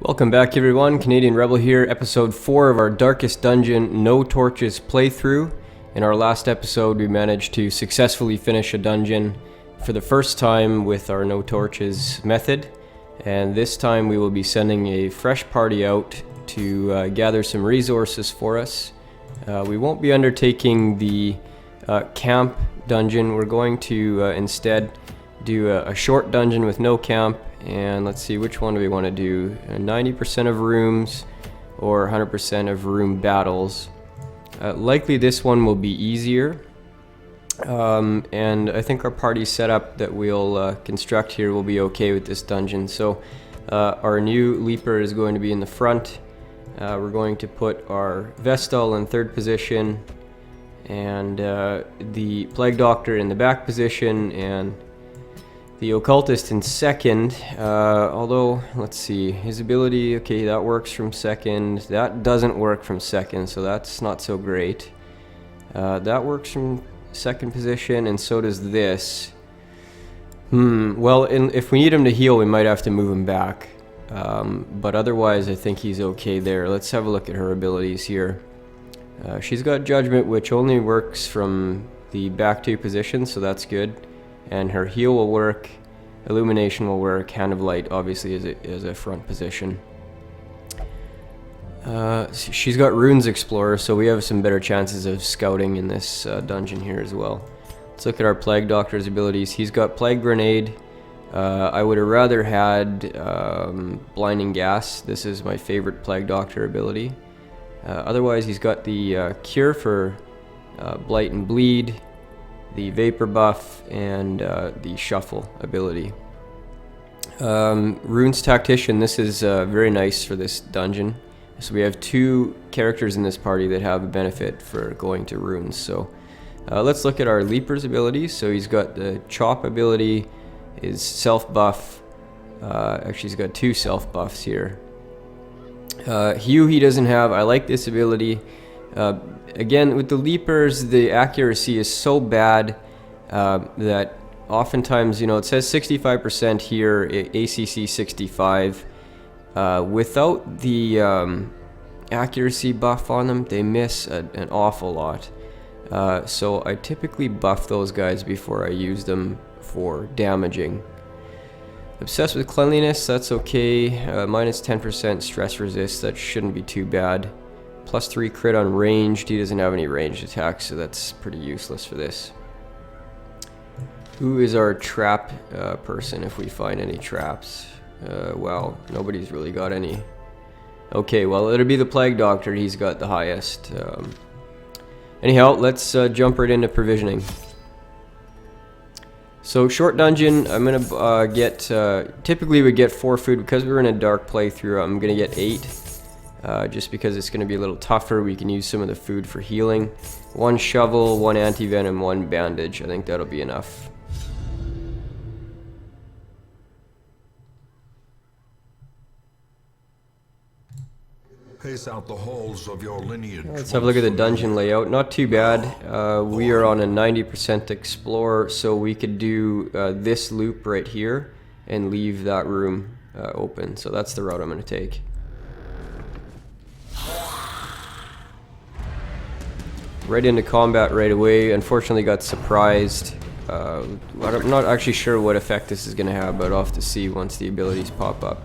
Welcome back everyone, Canadian Rebel here, episode 4 of our Darkest Dungeon No Torches playthrough. In our last episode we managed to successfully finish a dungeon for the first time with our No Torches method, and this time we will be sending a fresh party out to gather some resources for us. We won't be undertaking the camp dungeon. We're going to instead do a short dungeon with no camp. And let's see, which one do we want to do? 90% of rooms or 100% of room battles. Likely this one will be easier. And I think our party setup that we'll construct here will be okay with this dungeon. So our new leaper is going to be in the front. We're going to put our Vestal in third position and the Plague Doctor in the back position and the Occultist in second, although, let's see, his ability, okay, that works from second. That doesn't work from second, so that's not so great. That works from second position, and so does this. Well, if we need him to heal, we might have to move him back. But otherwise, I think he's okay there. Let's have a look at her abilities here. She's got Judgment, which only works from the back two positions, so that's good. And her heal will work, Illumination will work, Hand of Light obviously is a front position. She's got Runes Explorer, so we have some better chances of scouting in this dungeon here as well. Let's look at our Plague Doctor's abilities. He's got Plague Grenade. I would have rather had Blinding Gas. This is my favorite Plague Doctor ability. Otherwise, he's got the Cure for Blight and Bleed, the Vapor buff, and the Shuffle ability. Runes Tactician, this is very nice for this dungeon. So we have two characters in this party that have a benefit for going to runes. So let's look at our Leaper's abilities. So he's got the Chop ability, his self buff. Actually, he's got two self buffs here. Hew he doesn't have. I like this ability. Again, with the Leapers, the accuracy is so bad that oftentimes, you know, it says 65% here, ACC 65. Without the accuracy buff on them, they miss an awful lot. So I typically buff those guys before I use them for damaging. Obsessed with Cleanliness, that's okay. Minus 10% stress resist, that shouldn't be too bad. Plus 3 crit on ranged. He doesn't have any ranged attacks, so that's pretty useless for this. Who is our trap person if we find any traps? Well, nobody's really got any. Okay, well, it'll be the Plague Doctor. He's got the highest. Anyhow, let's jump right into provisioning. So, short dungeon, I'm going to get... typically we get 4 food. Because we're in a dark playthrough, I'm going to get 8. Just because it's going to be a little tougher, we can use some of the food for healing. 1 shovel, 1 anti-venom, 1 bandage. I think that'll be enough. Pace out the halls of your lineage. Let's have a look at the dungeon layout. Not too bad. We are on a 90% explore, so we could do this loop right here and leave that room open. So that's the route I'm going to take. Right into combat right away. Unfortunately got surprised. I'm not actually sure what effect this is going to have, but I'll have to see once the abilities pop up.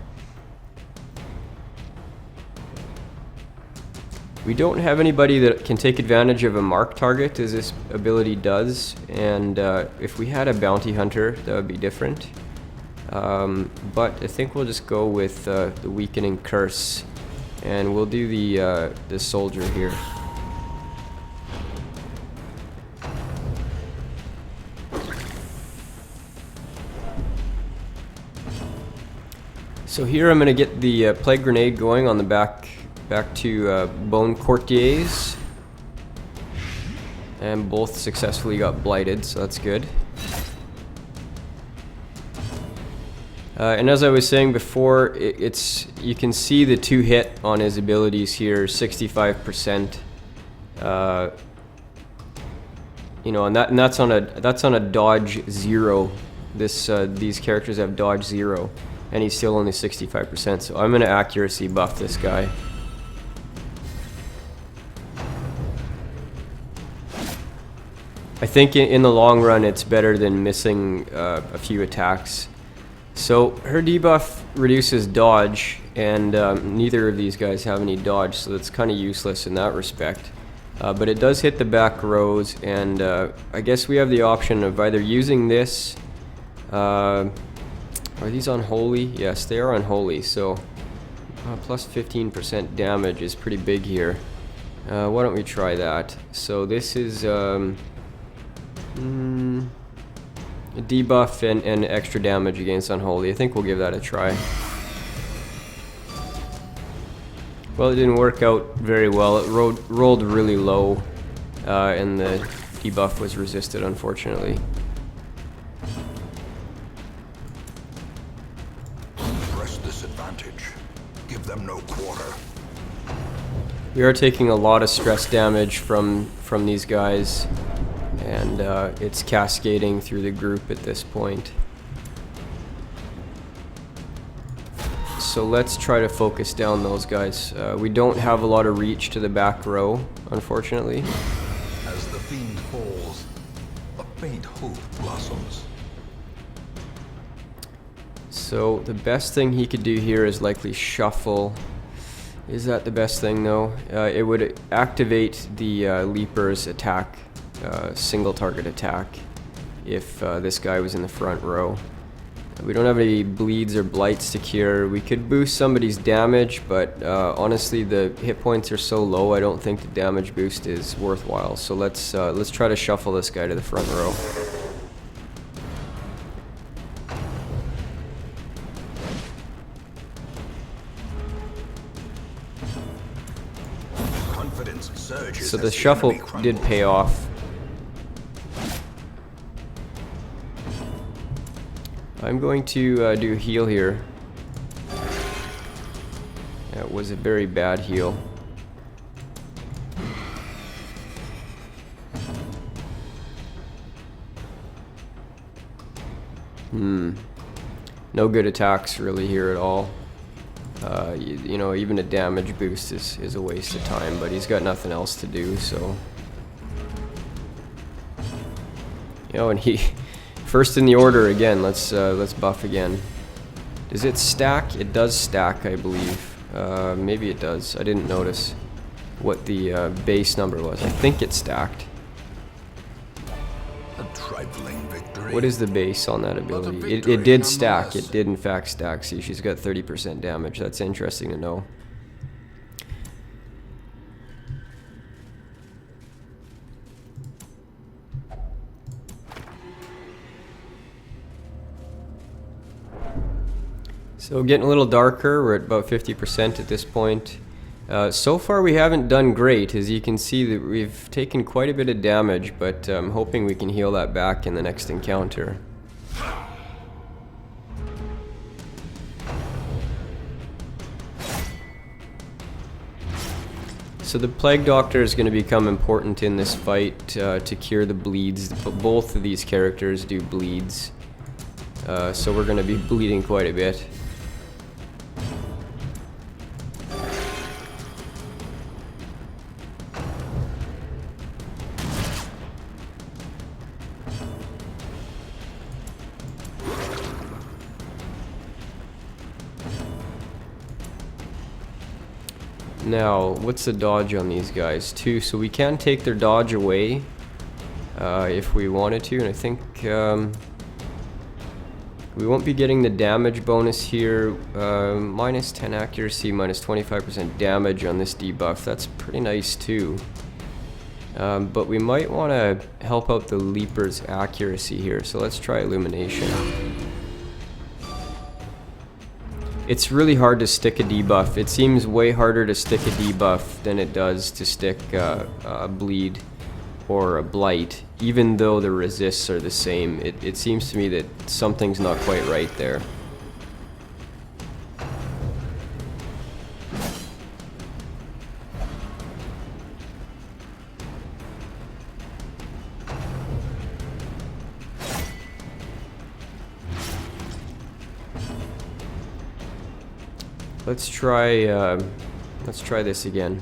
We don't have anybody that can take advantage of a mark target as this ability does, and if we had a bounty hunter that would be different. But I think we'll just go with the weakening curse, and we'll do the soldier here. So here I'm going to get the Plague Grenade going on the back to Bone Courtiers. And both successfully got blighted, so that's good. And as I was saying before, you can see the 2 hit on his abilities here, 65%. You know, and that's on a dodge 0. These characters have dodge 0. and he's still only 65%, so I'm going to accuracy buff this guy. I think in the long run it's better than missing a few attacks. So her debuff reduces dodge, and neither of these guys have any dodge, so that's kind of useless in that respect. But it does hit the back rows, and I guess we have the option of either using this. Are these unholy? Yes, they are unholy, so plus 15% damage is pretty big here. Why don't we try that? So this is a debuff and extra damage against unholy. I think we'll give that a try. Well, it didn't work out very well. It rolled really low, and the debuff was resisted, unfortunately. Press this advantage. Give them no quarter. We are taking a lot of stress damage from these guys, and it's cascading through the group at this point. So let's try to focus down those guys. We don't have a lot of reach to the back row, unfortunately. As the fiend falls, a faint hope blossoms. So the best thing he could do here is likely shuffle. Is that the best thing though? It would activate the Leaper's attack, single target attack, if this guy was in the front row. We don't have any bleeds or blights to cure. We could boost somebody's damage, but honestly the hit points are so low I don't think the damage boost is worthwhile. So let's try to shuffle this guy to the front row. Confidence surges. So the shuffle did pay off. I'm going to do a heal here. That was a very bad heal. No good attacks really here at all. You know, even a damage boost is a waste of time, but he's got nothing else to do, so. You know, and he... First in the order again. Let's buff again. Does it stack? It does stack, I believe. Maybe it does. I didn't notice what the base number was. I think it stacked. A trifling victory. What is the base on that ability? It did stack. It did in fact stack. See, she's got 30% damage. That's interesting to know. So getting a little darker, we're at about 50% at this point. So far we haven't done great. As you can see, that we've taken quite a bit of damage, but I'm hoping we can heal that back in the next encounter. So the Plague Doctor is going to become important in this fight to cure the bleeds. Both of these characters do bleeds, so we're going to be bleeding quite a bit. Now, what's the dodge on these guys? 2, so we can take their dodge away if we wanted to, and I think we won't be getting the damage bonus here. Minus 10 accuracy, minus 25% damage on this debuff. That's pretty nice too. But we might want to help out the Leaper's accuracy here, so let's try Illumination. It's really hard to stick a debuff. It seems way harder to stick a debuff than it does to stick a bleed or a blight, even though the resists are the same. It seems to me that something's not quite right there. let's try this again.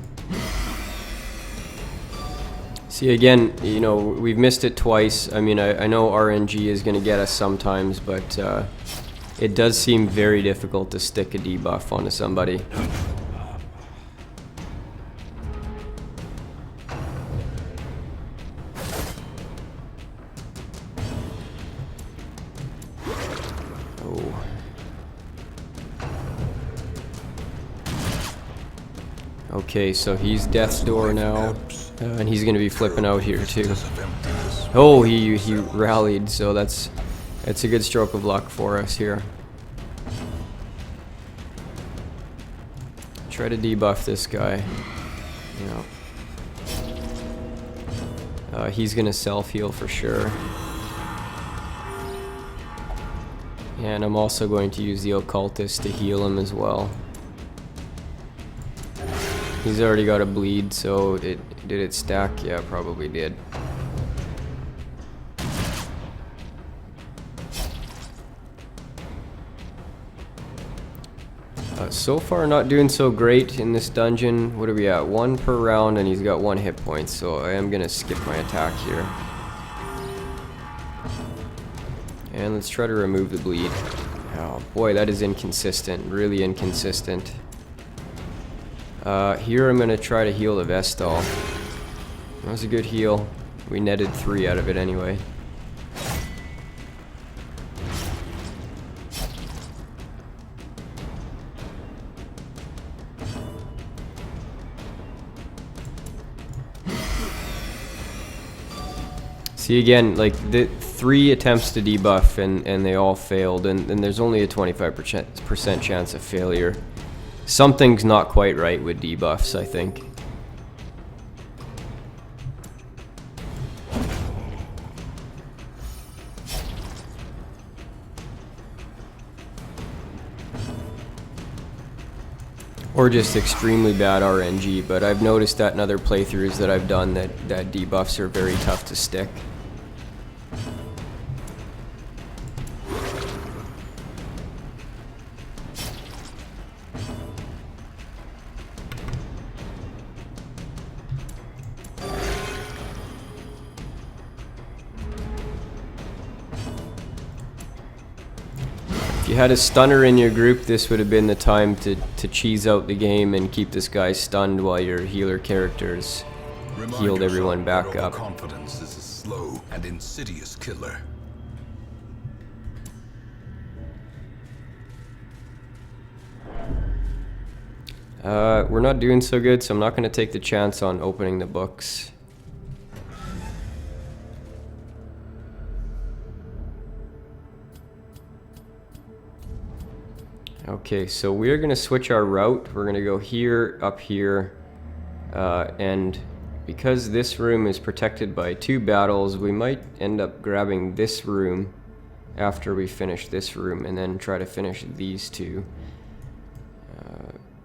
See, again, you know, we've missed it twice. I mean, I know RNG is going to get us sometimes, but it does seem very difficult to stick a debuff onto somebody. Oh. Okay, so he's Death's Door now. And he's going to be flipping out here too. Oh, he rallied, so that's a good stroke of luck for us here. Try to debuff this guy. Yeah. He's going to self-heal for sure. And I'm also going to use the Occultist to heal him as well. He's already got a bleed, so did it stack? Yeah, probably did. So far not doing so great in this dungeon. What are we at? 1 per round, and he's got 1 hit point, so I am gonna skip my attack here. And let's try to remove the bleed. Oh boy, that is inconsistent, really inconsistent. Here I'm gonna try to heal the Vestal. That was a good heal. We netted 3 out of it anyway. See, again, like the 3 attempts to debuff and they all failed, and there's only a 25% chance of failure. Something's not quite right with debuffs, I think. Or just extremely bad RNG, but I've noticed that in other playthroughs that I've done that debuffs are very tough to stick. If you had a stunner in your group, this would have been the time to cheese out the game and keep this guy stunned while your healer characters healed everyone back up. Confidence is a slow and insidious killer. We're not doing so good, so I'm not going to take the chance on opening the books. Okay, so we're going to switch our route. We're going to go here, up here, and because this room is protected by 2 battles, we might end up grabbing this room after we finish this room and then try to finish these 2.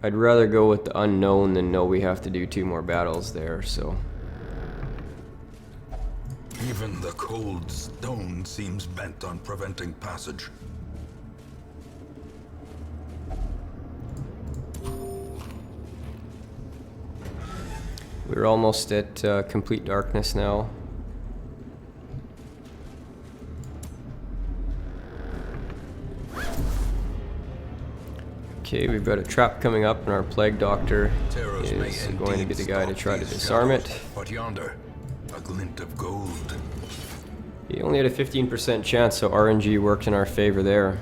I'd rather go with the unknown than know we have to do 2 more battles there, so. Even the cold stone seems bent on preventing passage. We're almost at complete darkness now. Okay, we've got a trap coming up, and our Plague Doctor is going to be the guy to try to disarm it. But yonder, a glint of gold. He only had a 15% chance, so RNG worked in our favor there.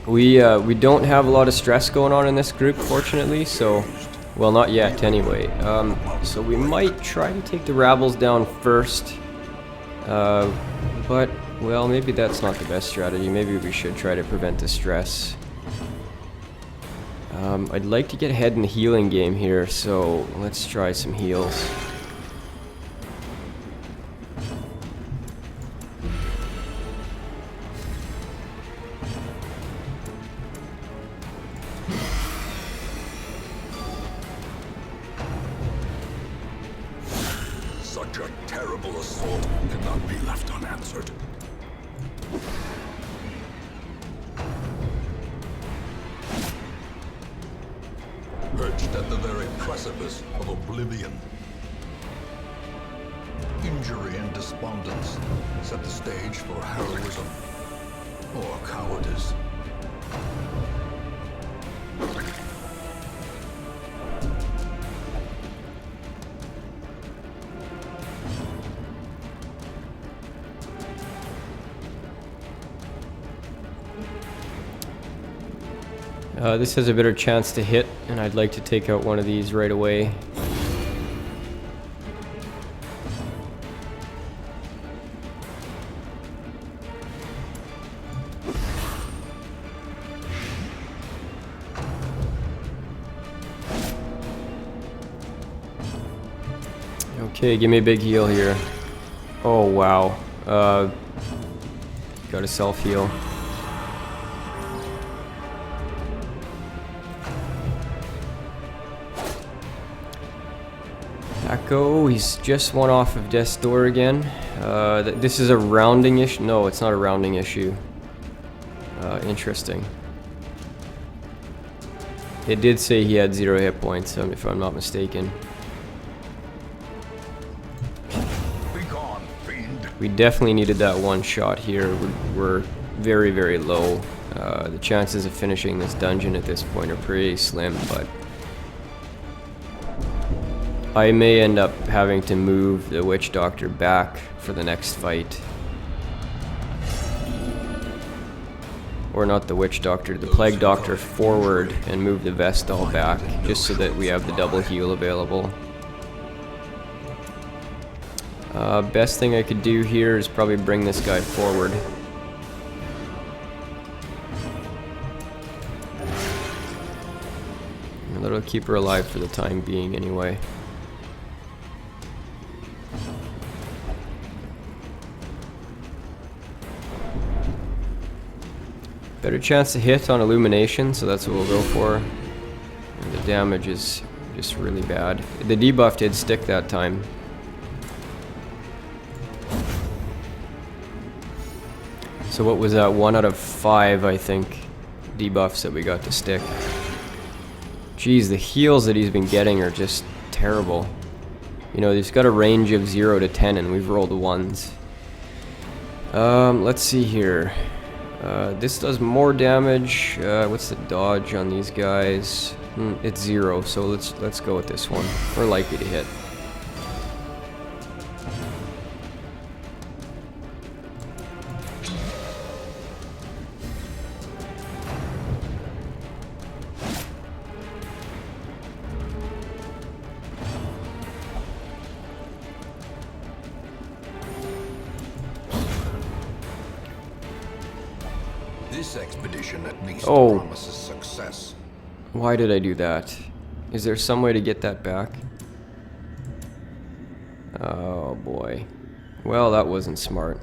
We don't have a lot of stress going on in this group, fortunately, so, well, not yet anyway. So we might try to take the Rabbles down first, but, well, maybe that's not the best strategy. Maybe we should try to prevent the stress. I'd like to get ahead in the healing game here, so let's try some heals. Such a terrible assault cannot be left unanswered. precipice of oblivion. Injury and despondence set the stage for heroism or cowardice. This has a better chance to hit, and I'd like to take out one of these right away. Okay, give me a big heal here. Oh wow. Got a self-heal. Echo, he's just one off of death's door again. This is a rounding issue. No, it's not a rounding issue. Interesting. It did say he had 0 hit points, if I'm not mistaken. Be gone, fiend. We definitely needed that one shot here. We're very, very low. The chances of finishing this dungeon at this point are pretty slim, but I may end up having to move the Witch Doctor back for the next fight. Or not the Witch Doctor, the Plague Doctor forward and move the Vestal back, just so that we have the double heal available. Best thing I could do here is probably bring this guy forward. And that'll keep her alive for the time being anyway. Better chance to hit on Illumination, so that's what we'll go for. And the damage is just really bad. The debuff did stick that time. So what was that? 1 out of 5, I think, debuffs that we got to stick. Jeez, the heals that he's been getting are just terrible. You know, he's got a range of 0 to 10 and we've rolled 1s. Let's see here. This does more damage. What's the dodge on these guys? It's 0, so let's go with this one. We're likely to hit. This expedition at least Oh. promises success. Why did I do that? Is there some way to get that back? Oh boy. Well, that wasn't smart.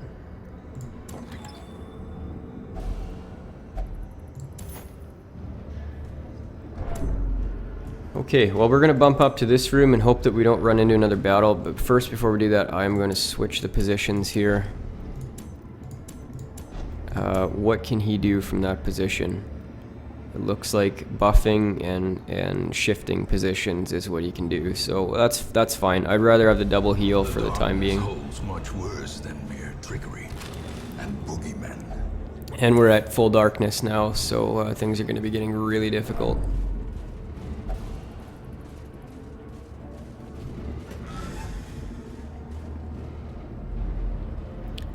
Okay, well we're going to bump up to this room and hope that we don't run into another battle, but first before we do that I'm going to switch the positions here. What can he do from that position? It looks like buffing and shifting positions is what he can do, so that's fine. I'd rather have the double heal for the time being. Holds much worse than mere trickery and boogeymen. And we're at full darkness now, so things are going to be getting really difficult.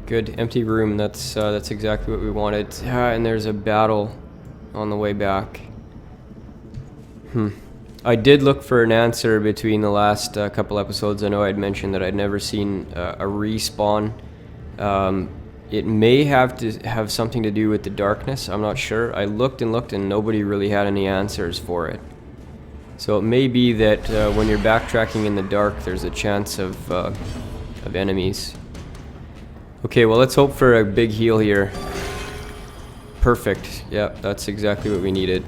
Good, empty room. That's exactly what we wanted. And there's a battle on the way back. I did look for an answer between the last couple episodes. I know I'd mentioned that I'd never seen a respawn. It may have to have something to do with the darkness. I'm not sure. I looked and looked and nobody really had any answers for it. So it may be that when you're backtracking in the dark, there's a chance of enemies. Okay, well let's hope for a big heal here. Perfect. Yep, that's exactly what we needed.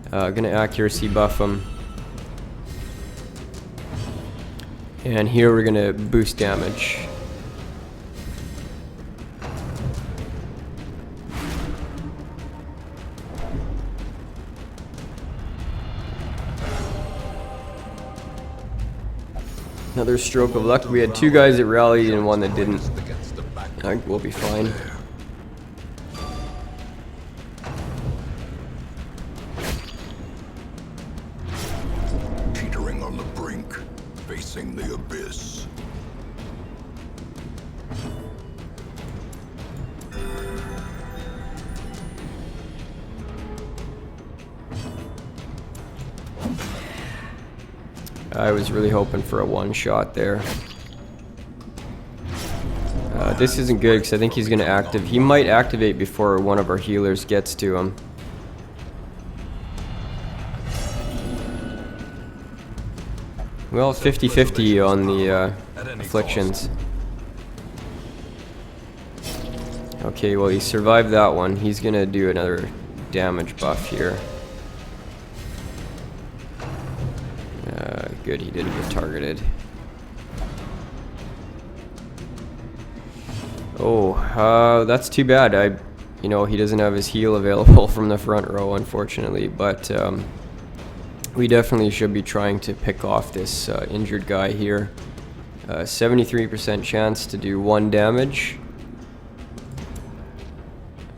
Gonna accuracy buff him. And here we're gonna boost damage. Another stroke of luck. We had two guys that rallied and one that didn't. I think we'll be fine. Teetering on the brink, facing the abyss. I was really hoping for a one-shot there. This isn't good because I think he's going to activate. He might activate before one of our healers gets to him. Well, 50-50 on the afflictions. Okay, well he survived that one. He's going to do another damage buff here. Good, he didn't get targeted. Oh, that's too bad. You know, he doesn't have his heal available from the front row, unfortunately. But we definitely should be trying to pick off this injured guy here. 73% chance to do 1 damage.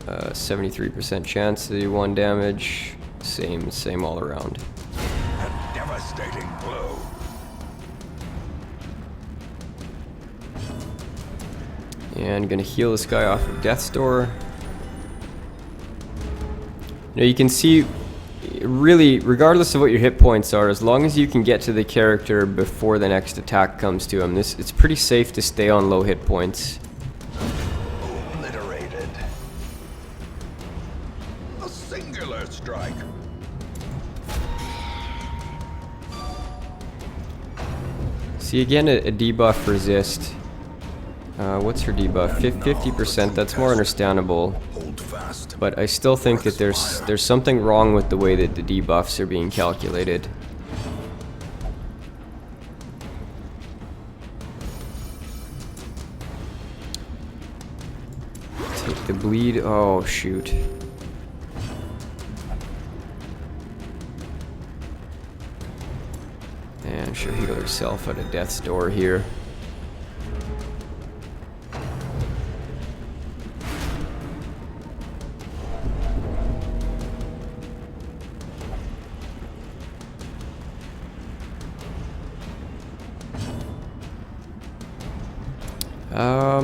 73% chance to do 1 damage. Same all around. A devastating blow. And gonna heal this guy off of Death's Door. You know, you can see, really, regardless of what your hit points are, as long as you can get to the character before the next attack comes to him, it's pretty safe to stay on low hit points. Obliterated. A singular strike. See, again, a debuff resist. What's her debuff? 50%. That's more understandable. Hold fast. But I still think that there's something wrong with the way that the debuffs are being calculated. Take the bleed. Oh shoot. And she'll heal herself out of Death's Door here.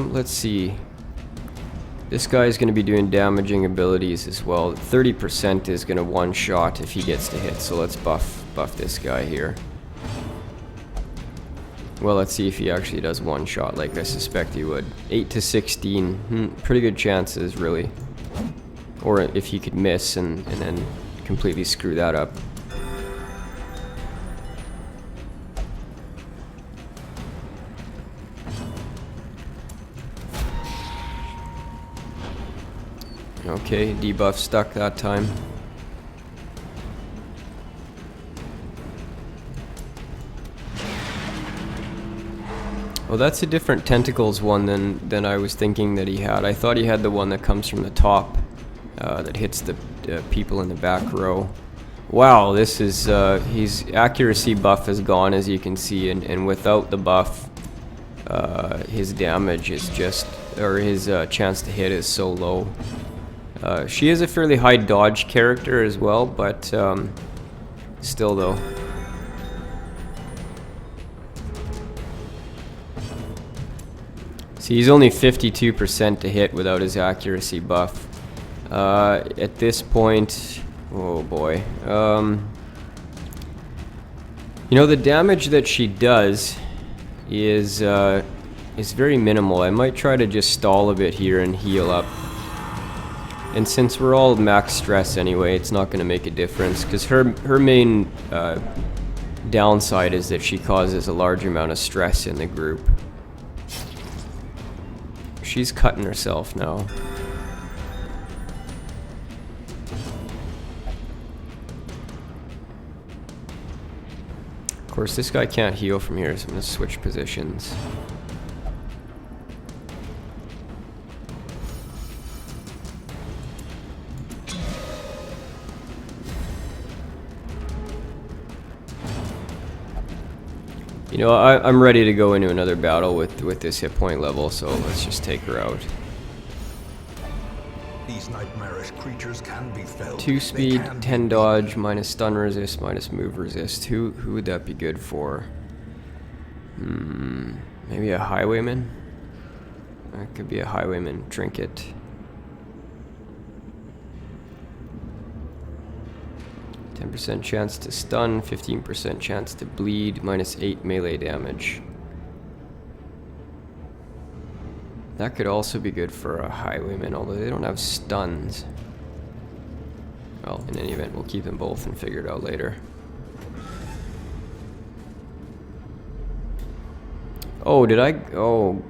Let's see. This guy is going to be doing damaging abilities as well. 30% is going to one-shot if he gets to hit, so let's buff this guy here. Well, let's see if he actually does one-shot like I suspect he would. 8 to 16. Pretty good chances, really. Or if he could miss and then completely screw that up. Okay, debuff stuck that time. Well, that's a different tentacles one than I was thinking that he had. I thought he had the one that comes from the top, that hits the people in the back row. Wow, this is his accuracy buff is gone, as you can see, and without the buff, his damage is just, or his chance to hit is so low. She is a fairly high dodge character as well, but still though. See, he's only 52% to hit without his accuracy buff. At this point, oh boy. You know, the damage that she does is very minimal. I might try to just stall a bit here and heal up. And since we're all max stress anyway, it's not going to make a difference, because her main downside is that she causes a large amount of stress in the group. She's cutting herself now. Of course, this guy can't heal from here, so I'm going to switch positions. You know, I'm ready to go into another battle with this hit point level, so let's just take her out. These nightmarish creatures can be felled. 2 speed, 10 dodge, minus stun resist, minus move resist. Who would that be good for? Maybe a highwayman? That could be a highwayman trinket. 10% chance to stun, 15% chance to bleed, minus 8 melee damage. That could also be good for a highwayman, although they don't have stuns. Well, in any event, we'll keep them both and figure it out later. Oh, did I? Oh,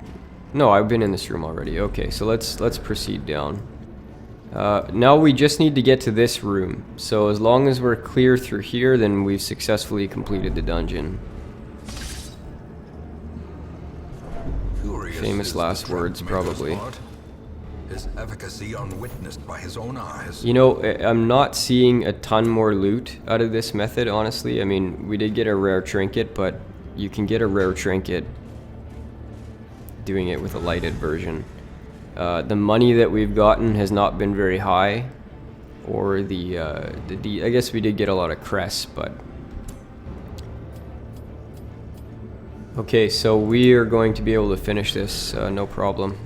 no, I've been in this room already. Okay, so let's proceed down. Now we just need to get to this room. So as long as we're clear through here, then we've successfully completed the dungeon. Famous last words, probably. His efficacy unwitnessed by his own eyes. You know, I'm not seeing a ton more loot out of this method, honestly. I mean, we did get a rare trinket, but you can get a rare trinket doing it with a lighted version. The money that we've gotten has not been very high, or I guess we did get a lot of crests, but okay, so we are going to be able to finish this, no problem.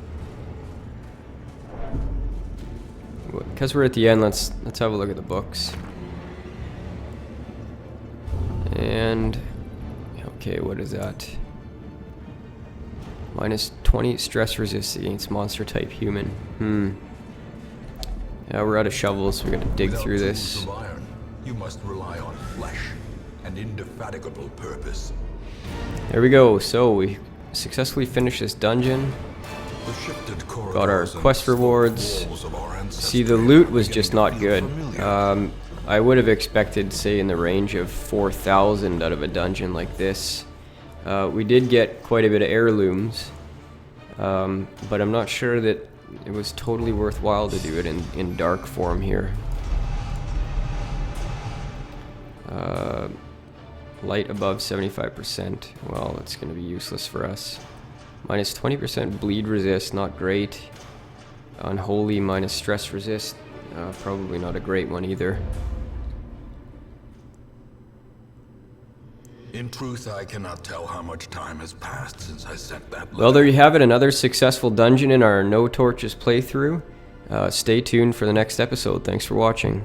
Because we're at the end, let's have a look at the books. And okay, what is that? Minus 20 stress resist against monster type human. Yeah, we're out of shovels, so we gotta dig through this. Of iron, you must rely on flesh and indefatigable purpose. There we go. So we successfully finished this dungeon. Got our quest rewards. See, the loot was just not good. I would have expected, say, in the range of 4,000 out of a dungeon like this. We did get quite a bit of heirlooms, but I'm not sure that it was totally worthwhile to do it in dark form here. Light above 75%. Well, that's going to be useless for us. Minus 20% bleed resist, not great. Unholy minus stress resist, probably not a great one either. In truth, I cannot tell how much time has passed since I sent that letter. Well, there you have it, another successful dungeon in our No Torches playthrough. Stay tuned for the next episode. Thanks for watching.